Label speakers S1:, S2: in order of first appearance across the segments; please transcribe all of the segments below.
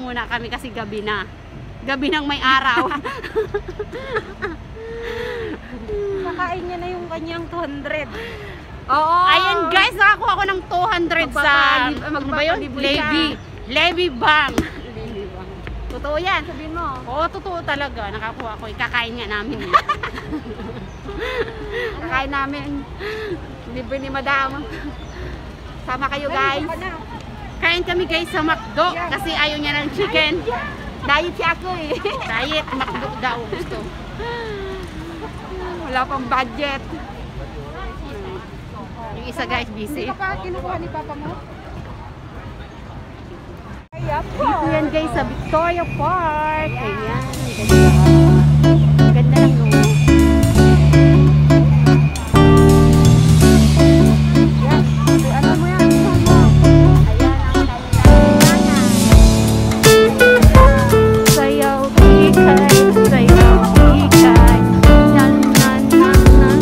S1: muna kami kasi gabi na. Gabi nang may araw.
S2: Nakain niya na yung kanyang 200.
S1: Oo. Ayan guys, nakakuha ko ng 200 sa ano ba yun? Levy Bank. Totoo yan, sabihin mo. Oo, totoo talaga. Nakakuha ko. Ikakain nga namin. Kakain namin. Libre ni Madam. Sama kayo guys. Kain kami guys sa McDo kasi ayaw niya ng chicken. Diet siya ako eh. Diet, McDo daw gusto. Wala pang budget. Yung isa guys busy.
S2: Hindi ka pa kinukuha ni Papa mo?
S1: Dito yan guys sa Victoria Park. Ayan. Ganda lang no. Ano mo yan? Ayan ang kanya. Sayaw ikay, sayaw ikay. Nan nan nan nan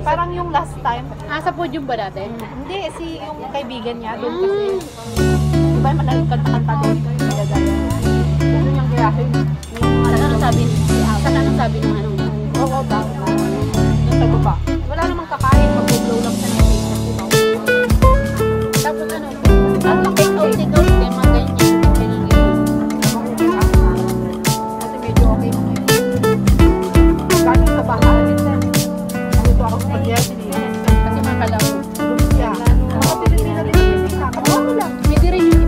S2: Parang yung last time.
S1: Sa podium ba dati?
S2: Hindi, si yung kaibigan niya doon kasi. Diba naman kanta doon? Ganun yung gayahe.
S1: Ano sabi niya? Ano sabi niya?
S2: Oo, daw. Nasa baba. Wala namang kakain. Mag-blow lang sa nete.
S1: Tapos ano? Take out. Kaya mga ganyan.
S2: Kasi medyo okay na ngayon. Gano'n sa bahay. Ito ako sa pag-yasi.
S1: Kasi makalaw.
S2: Yeah. Mga Pilipina rin. Wala.
S1: Hindi rin yung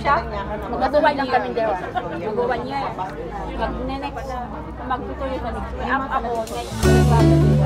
S2: siya?
S1: Mag-1 lang kami dalawa. Mag-1 year. Mag-next. Magtutuloy sa next. Ako, next.